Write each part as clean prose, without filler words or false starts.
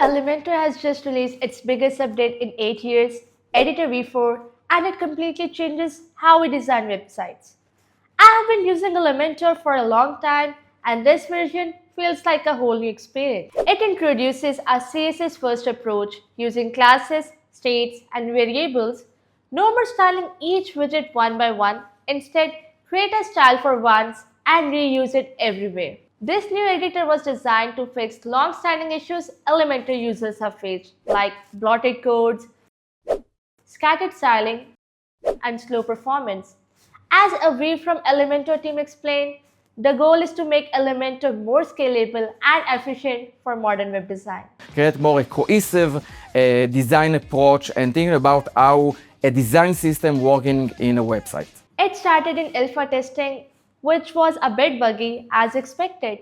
Elementor has just released its biggest update in 8 years, Editor V4, and it completely changes how we design websites. I have been using Elementor for a long time, and this version feels like a whole new experience. It introduces a CSS first approach using classes, states, and variables. No more styling each widget one by one. Instead, create a style for once and reuse it everywhere. This new editor was designed to fix long-standing issues Elementor users have faced, like blotted codes, scattered styling, and slow performance. As Aviv from Elementor team explained, the goal is to make Elementor more scalable and efficient for modern web design. Create more a cohesive design approach and thinking about how a design system working in a website. It started in alpha testing, which was a bit buggy as expected.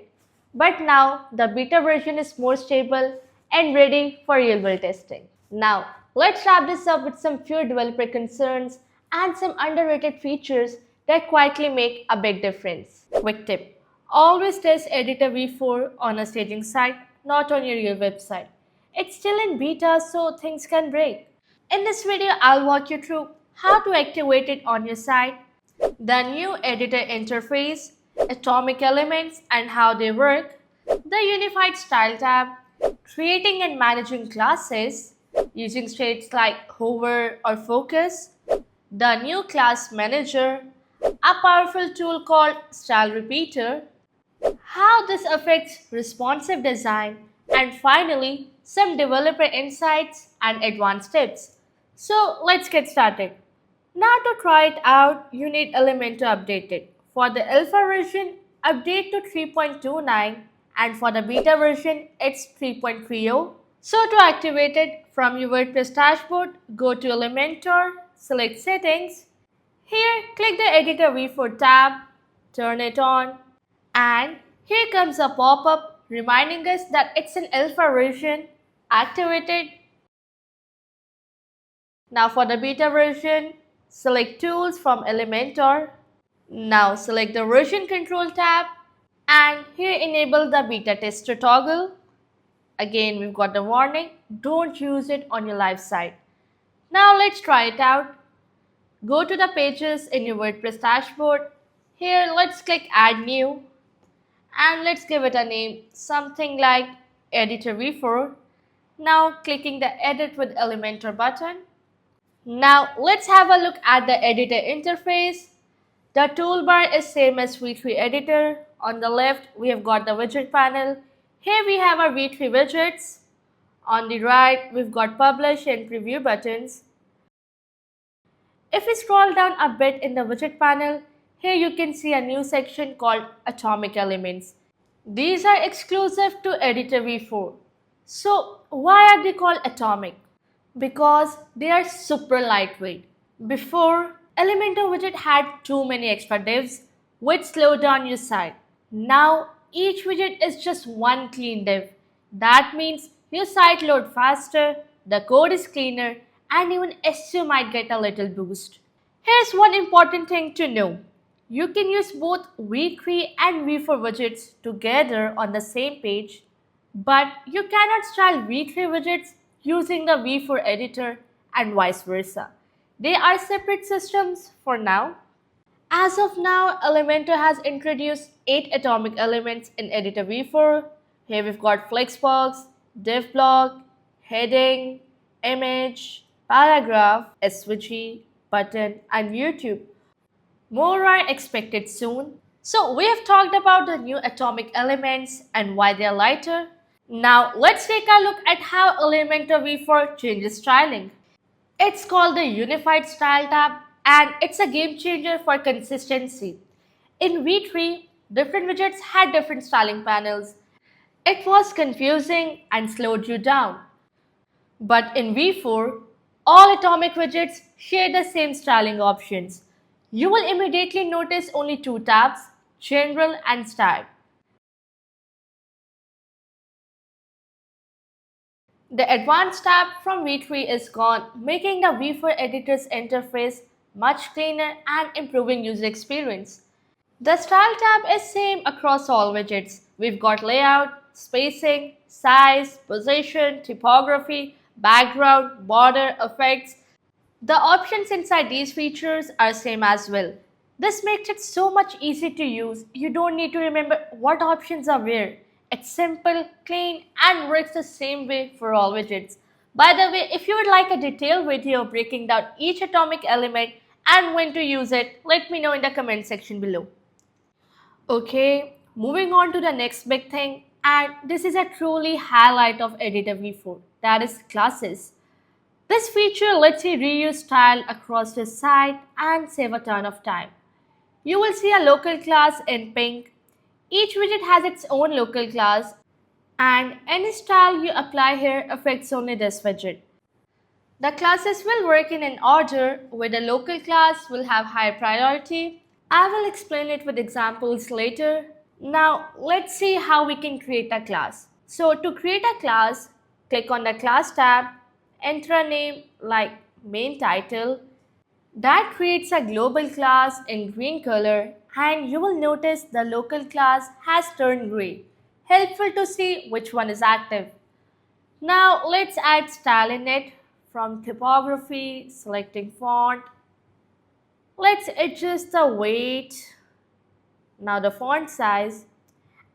But now the beta version is more stable and ready for real world testing. Now, let's wrap this up with some few developer concerns and some underrated features that quietly make a big difference. Quick tip: always test Editor V4 on a staging site, not on your real website. It's still in beta, so things can break. In this video, I'll walk you through how to activate it on your site, the new editor interface, atomic elements and how they work, the unified style tab, creating and managing classes using states like hover or focus, the new class manager, a powerful tool called style repeater, how this affects responsive design, and finally, some developer insights and advanced tips. So let's get started. Now to try it out, you need Elementor updated. For the alpha version, update to 3.29 and for the beta version, it's 3.30. So to activate it, from your WordPress dashboard, go to Elementor, select Settings. Here, click the Editor V4 tab, turn it on, and here comes a pop-up reminding us that it's an alpha version. Activate it. Now for the beta version, select Tools from Elementor. Now select the Version Control tab and here enable the beta tester toggle. Again, we've got the warning, don't use it on your live site. Now let's try it out. Go to the pages in your WordPress dashboard. Here, let's click Add New and let's give it a name, something like Editor V4. Now clicking the Edit with Elementor button. Now let's have a look at the editor interface. The toolbar is same as V3 editor. On the left, we have got the widget panel. Here we have our V3 widgets. On the right, we've got publish and preview buttons. If we scroll down a bit in the widget panel, here you can see a new section called Atomic Elements. These are exclusive to Editor V4. So why are they called atomic? Because they are super lightweight. Before, Elementor widget had too many extra divs, which slowed down your site. Now, each widget is just one clean div. That means your site loads faster, the code is cleaner, and even SEO might get a little boost. Here's one important thing to know. You can use both V3 and V4 widgets together on the same page, but you cannot style V3 widgets using the V4 editor and vice versa. They are separate systems for now. As of now, Elementor has introduced 8 atomic elements in Editor V4. Here we've got Flexbox, div block, heading, image, paragraph, SVG, button, and YouTube. More are expected soon. So we have talked about the new atomic elements and why they are lighter. Now let's take a look at how Elementor V4 changes styling. It's called the Unified Style tab and it's a game changer for consistency. In V3, different widgets had different styling panels. It was confusing and slowed you down. But in V4, all atomic widgets share the same styling options. You will immediately notice only 2 tabs, General and Style. The Advanced tab from V3 is gone, making the V4 editor's interface much cleaner and improving user experience. The Style tab is same across all widgets. We've got Layout, spacing, size, position, typography, background, border, effects. The options inside these features are same as well. This makes it so much easy to use. You don't need to remember what options are where. It's simple, clean, and works the same way for all widgets. By the way, if you would like a detailed video breaking down each atomic element and when to use it, let me know in the comment section below. Okay, moving on to the next big thing, and this is a truly highlight of Editor V4, that is classes. This feature lets you reuse style across the site and save a ton of time. You will see a local class in pink. Each widget has its own local class, and any style you apply here affects only this widget. The classes will work in an order where the local class will have higher priority. I will explain it with examples later. Now let's see how we can create a class. So to create a class, click on the class tab, enter a name like main title. That creates a global class in green color, and you will notice the local class has turned gray. Helpful to see which one is active. Now let's add style in it. From typography, selecting font. Let's adjust the weight, now the font size,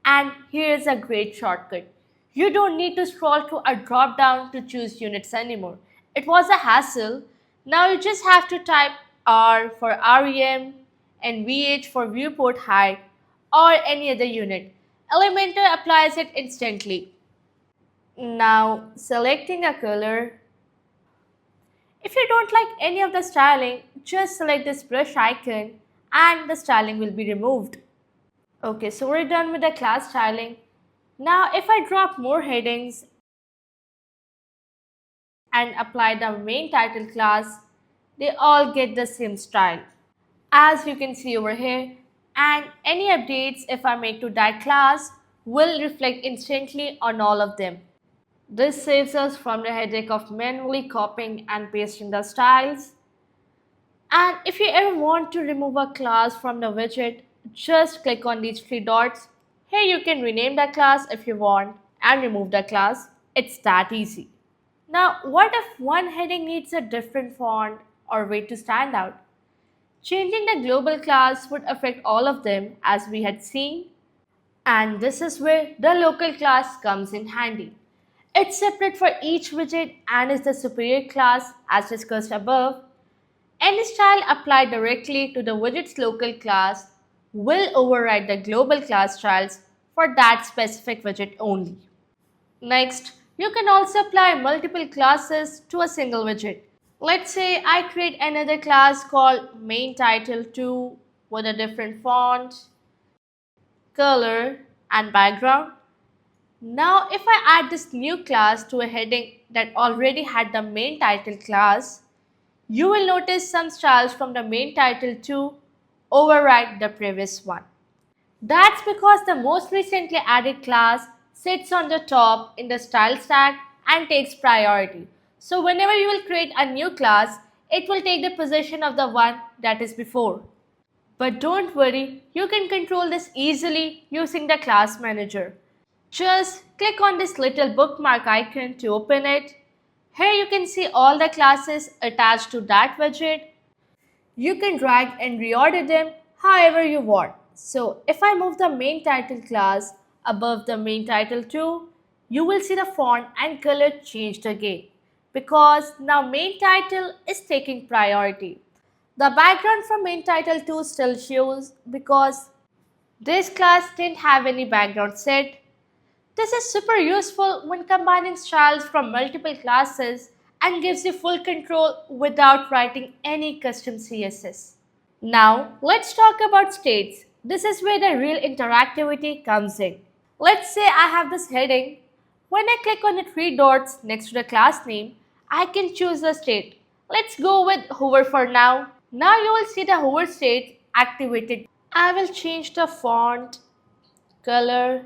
and here's a great shortcut. You don't need to scroll to a drop down to choose units anymore. It was a hassle. Now you just have to type R for REM and VH for viewport height or any other unit. Elementor applies it instantly. Now selecting a color. If you don't like any of the styling, just select this brush icon and the styling will be removed. Okay, so we're done with the class styling. Now if I drop more headings and apply the main title class, they all get the same style. As you can see over here, and any updates if I make to that class will reflect instantly on all of them. This saves us from the headache of manually copying and pasting the styles. And if you ever want to remove a class from the widget, just click on these three dots. Here you can rename the class if you want and remove the class. It's that easy. Now, what if one heading needs a different font or way to stand out? Changing the global class would affect all of them as we had seen. And this is where the local class comes in handy. It's separate for each widget and is the superior class as discussed above. Any style applied directly to the widget's local class will override the global class styles for that specific widget only. Next, you can also apply multiple classes to a single widget. Let's say I create another class called main title 2 with a different font, color, and background. Now if I add this new class to a heading that already had the main title class, you will notice some styles from the main title 2 override the previous one. That's because the most recently added class sits on the top in the style stack and takes priority. So whenever you will create a new class, it will take the position of the one that is before. But don't worry, you can control this easily using the class manager. Just click on this little bookmark icon to open it. Here you can see all the classes attached to that widget. You can drag and reorder them however you want. So if I move the main title class above the main title 2, you will see the font and color changed again because now main title is taking priority. The background from main title 2 still shows because this class didn't have any background set. This is super useful when combining styles from multiple classes and gives you full control without writing any custom CSS. Now let's talk about states. This is where the real interactivity comes in. Let's say I have this heading. When I click on the three dots next to the class name, I can choose a state. Let's go with hover for now. Now you will see the hover state activated. I will change the font, color,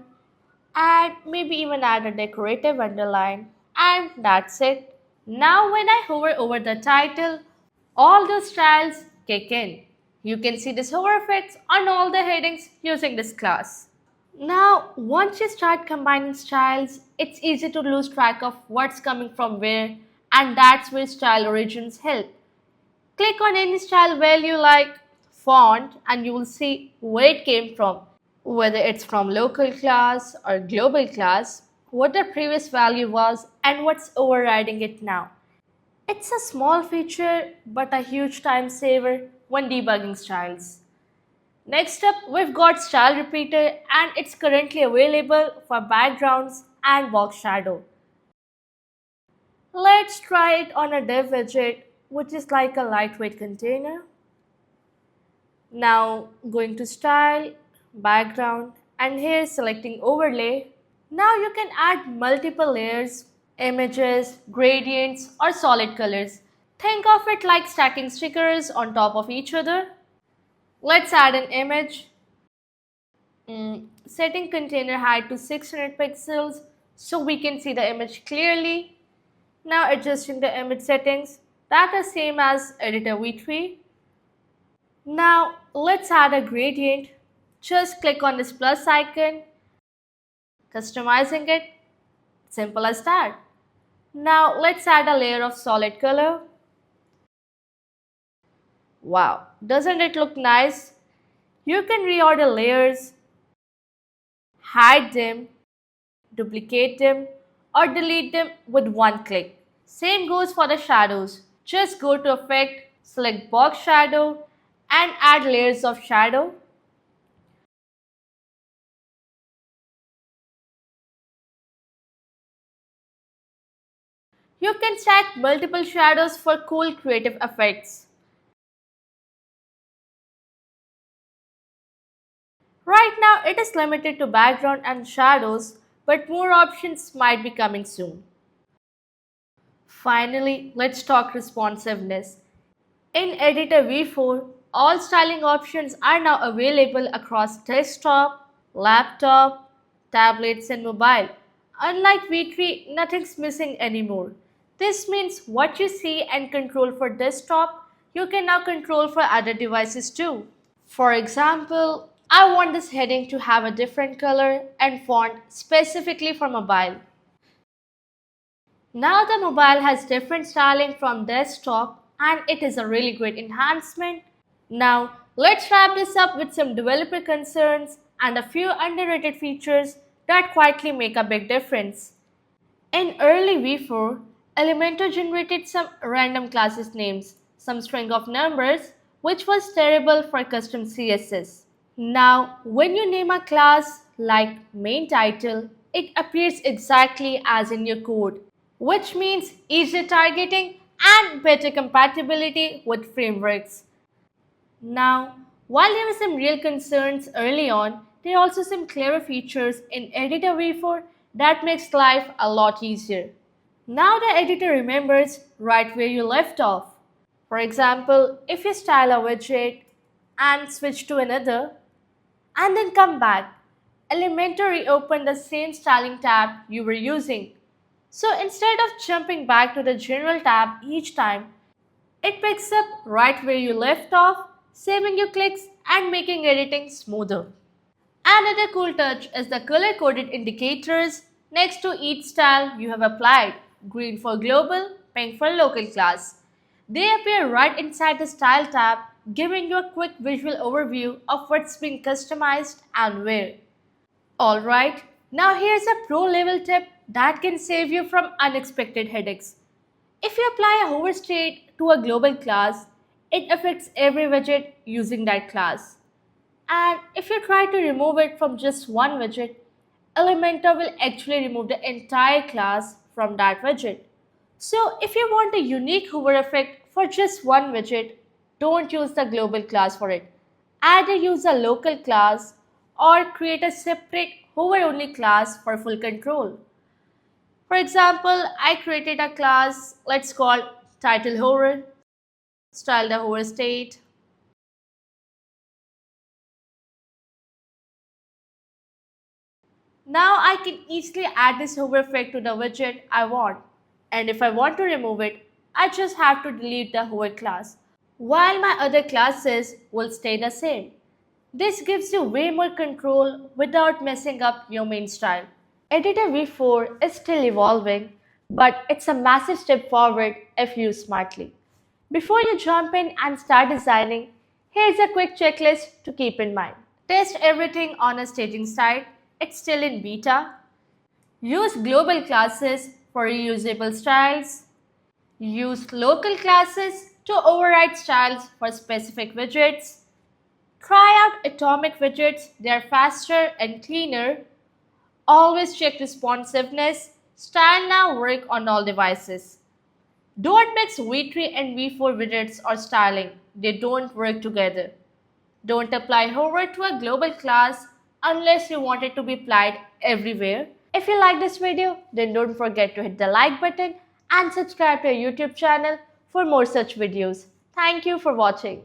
and maybe even add a decorative underline, and that's it. Now when I hover over the title, all those styles kick in. You can see this hover effects on all the headings using this class. Now, once you start combining styles, it's easy to lose track of what's coming from where, and that's where style origins help. Click on any style value like font, and you will see where it came from, whether it's from local class or global class, what the previous value was, and what's overriding it now. It's a small feature but a huge time saver when debugging styles. Next up, we've got Style Repeater and it's currently available for backgrounds and box shadow. Let's try it on a div widget, which is like a lightweight container. Now going to Style, Background, and here selecting Overlay. Now you can add multiple layers, images, gradients, or solid colors. Think of it like stacking stickers on top of each other. Let's add an image. Setting container height to 600 pixels so we can see the image clearly. Now adjusting the image settings that are same as editor v3. Now let's add a gradient. Just click on this plus icon, customizing it, simple as that. Now let's add a layer of solid color. Wow, doesn't it look nice? You can reorder layers, hide them, duplicate them, or delete them with one click. Same goes for the shadows. Just go to Effect, select Box Shadow, and add layers of shadow. You can stack multiple shadows for cool creative effects. Right now, it is limited to background and shadows, but more options might be coming soon. Finally, let's talk responsiveness. In Editor V4, all styling options are now available across desktop, laptop, tablets, and mobile. Unlike V3, nothing's missing anymore. This means what you see and control for desktop, you can now control for other devices too. For example, I want this heading to have a different color and font specifically for mobile. Now the mobile has different styling from desktop and it is a really great enhancement. Now let's wrap this up with some developer concerns and a few underrated features that quietly make a big difference. In early V4, Elementor generated some random classes names, some string of numbers, which was terrible for custom CSS. Now, when you name a class like main title, it appears exactly as in your code, which means easier targeting and better compatibility with frameworks. Now, while there were some real concerns early on, there are also some clever features in Editor V4 that makes life a lot easier. Now the editor remembers right where you left off. For example, if you style a widget and switch to another and then come back, Elementor reopened the same styling tab you were using. So instead of jumping back to the general tab each time, it picks up right where you left off, saving your clicks and making editing smoother. Another cool touch is the color-coded indicators next to each style you have applied, green for global, pink for local class. They appear right inside the Style tab, giving you a quick visual overview of what's being customized and where. Alright, now here's a pro level tip that can save you from unexpected headaches. If you apply a hover state to a global class, it affects every widget using that class. And if you try to remove it from just one widget, Elementor will actually remove the entire class from that widget. So if you want a unique hover effect for just one widget, don't use the global class for it. Either use a local class or create a separate hover only class for full control. For example, I created a class, let's call title hover, style the hover state. Now I can easily add this hover effect to the widget I want. And if I want to remove it, I just have to delete the hover class, while my other classes will stay the same. This gives you way more control without messing up your main style. Editor V4 is still evolving, but it's a massive step forward if used smartly. Before you jump in and start designing, here's a quick checklist to keep in mind. Test everything on a staging site, it's still in beta. Use global classes for reusable styles. Use local classes to override styles for specific widgets. Try out atomic widgets, they are faster and cleaner. Always check responsiveness. Style now work on all devices. Don't mix V3 and V4 widgets or styling. They don't work together. Don't apply hover to a global class unless you want it to be applied everywhere. If you like this video, then don't forget to hit the like button and subscribe to our YouTube channel for more such videos. Thank you for watching.